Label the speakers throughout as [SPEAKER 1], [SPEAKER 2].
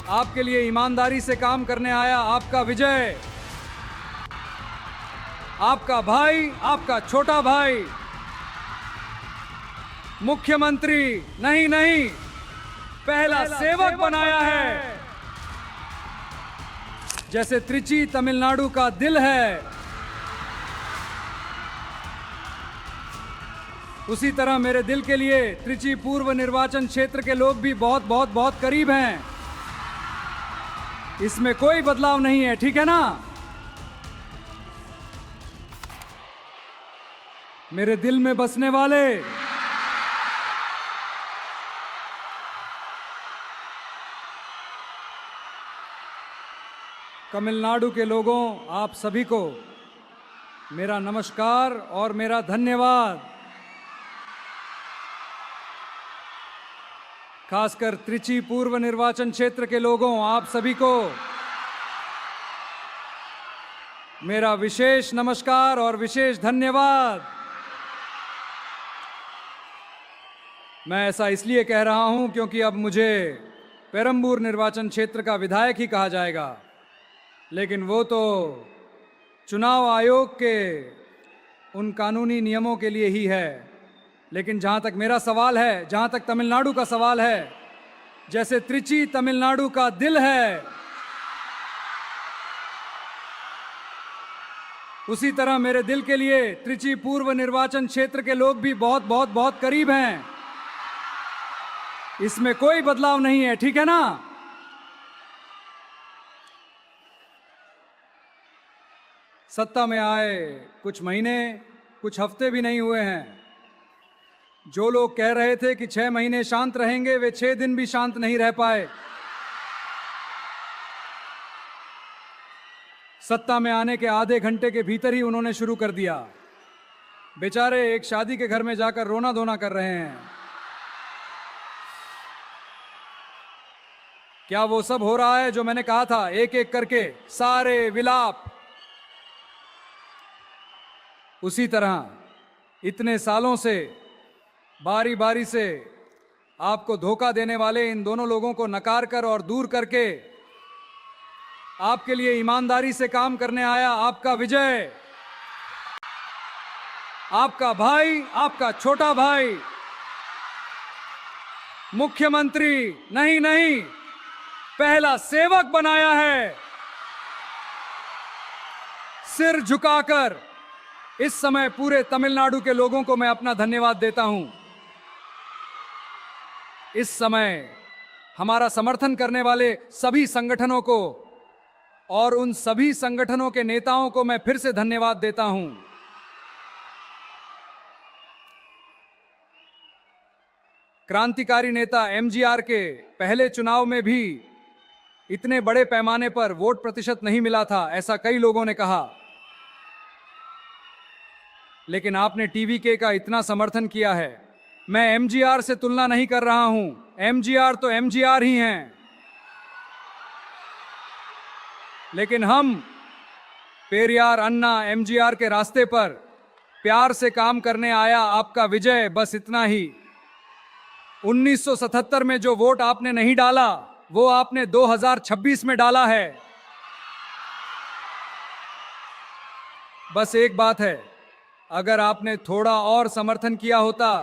[SPEAKER 1] आपके लिए ईमानदारी से काम करने आया आपका विजय, आपका भाई, आपका छोटा भाई, मुख्यमंत्री नहीं नहीं, पहला सेवक बनाया है। जैसे त्रिची तमिलनाडु का दिल है, उसी तरह मेरे दिल के लिए त्रिची पूर्व निर्वाचन क्षेत्र के लोग भी बहुत बहुत बहुत करीब हैं। इसमें कोई बदलाव नहीं है, ठीक है ना? मेरे दिल में बसने वाले तमिलनाडु के लोगों, आप सभी को मेरा नमस्कार और मेरा धन्यवाद। खासकर त्रिची पूर्व निर्वाचन क्षेत्र के लोगों, आप सभी को मेरा विशेष नमस्कार और विशेष धन्यवाद। मैं ऐसा इसलिए कह रहा हूं क्योंकि अब मुझे पेरंबूर निर्वाचन क्षेत्र का विधायक ही कहा जाएगा, लेकिन वो तो चुनाव आयोग के उन कानूनी नियमों के लिए ही है। लेकिन जहां तक मेरा सवाल है, जहां तक तमिलनाडु का सवाल है, जैसे त्रिची तमिलनाडु का दिल है, उसी तरह मेरे दिल के लिए त्रिची पूर्व निर्वाचन क्षेत्र के लोग भी बहुत बहुत बहुत करीब हैं। इसमें कोई बदलाव नहीं है, ठीक है ना? सत्ता में आए कुछ महीने, कुछ हफ्ते भी नहीं हुए हैं। जो लोग कह रहे थे कि 6 महीने शांत रहेंगे, वे 6 दिन भी शांत नहीं रह पाए। सत्ता में आने के आधे घंटे के भीतर ही उन्होंने शुरू कर दिया। बेचारे एक शादी के घर में जाकर रोना धोना कर रहे हैं। क्या वो सब हो रहा है जो मैंने कहा था? एक एक करके सारे विलाप। उसी तरह इतने सालों से बारी बारी से आपको धोखा देने वाले इन दोनों लोगों को नकार कर और दूर करके आपके लिए ईमानदारी से काम करने आया आपका विजय, आपका भाई, आपका छोटा भाई, मुख्यमंत्री नहीं नहीं, पहला सेवक बनाया है। सिर झुकाकर इस समय पूरे तमिलनाडु के लोगों को मैं अपना धन्यवाद देता हूं। इस समय हमारा समर्थन करने वाले सभी संगठनों को और उन सभी संगठनों के नेताओं को मैं फिर से धन्यवाद देता हूं। क्रांतिकारी नेता एमजीआर के पहले चुनाव में भी इतने बड़े पैमाने पर वोट प्रतिशत नहीं मिला था, ऐसा कई लोगों ने कहा। लेकिन आपने टीवीके का इतना समर्थन किया है। मैं एमजीआर से तुलना नहीं कर रहा हूं, एमजीआर तो एमजीआर ही हैं। लेकिन हम पेरियार अन्ना एमजीआर के रास्ते पर प्यार से काम करने आया आपका विजय, बस इतना ही। 1977 में जो वोट आपने नहीं डाला, वो आपने 2026 में डाला है। बस एक बात है, अगर आपने थोड़ा और समर्थन किया होता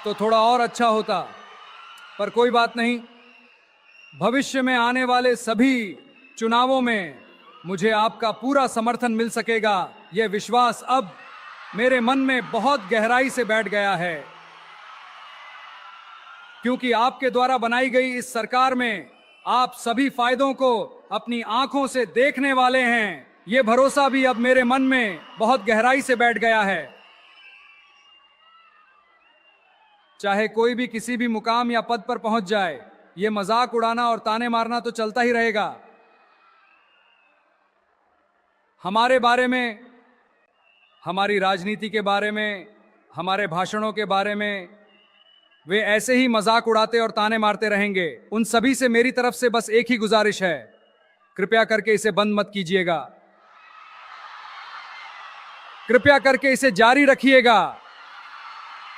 [SPEAKER 1] तो थोड़ा और अच्छा होता। पर कोई बात नहीं, भविष्य में आने वाले सभी चुनावों में मुझे आपका पूरा समर्थन मिल सकेगा। यह विश्वास अब मेरे मन में बहुत गहराई से बैठ गया है, क्योंकि आपके द्वारा बनाई गई इस सरकार में आप सभी फायदों को अपनी आंखों से देखने वाले हैं। यह भरोसा भी अब मेरे मन में बहुत गहराई से बैठ गया है। चाहे कोई भी किसी भी मुकाम या पद पर पहुंच जाए, यह मजाक उड़ाना और ताने मारना तो चलता ही रहेगा। हमारे बारे में, हमारी राजनीति के बारे में, हमारे भाषणों के बारे में वे ऐसे ही मजाक उड़ाते और ताने मारते रहेंगे। उन सभी से मेरी तरफ से बस एक ही गुजारिश है, कृपया करके इसे बंद मत कीजिएगा, कृपया करके इसे जारी रखिएगा।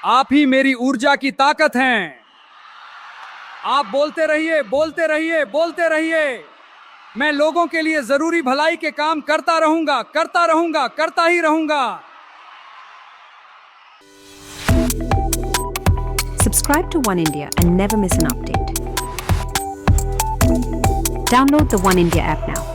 [SPEAKER 1] आप ही मेरी ऊर्जा की ताकत हैं। आप बोलते रहिए, बोलते रहिए, बोलते रहिए। मैं लोगों के लिए जरूरी भलाई के काम करता रहूंगा, करता रहूंगा, करता ही रहूंगा।
[SPEAKER 2] Subscribe to One India and never miss an update. Download the One India app now.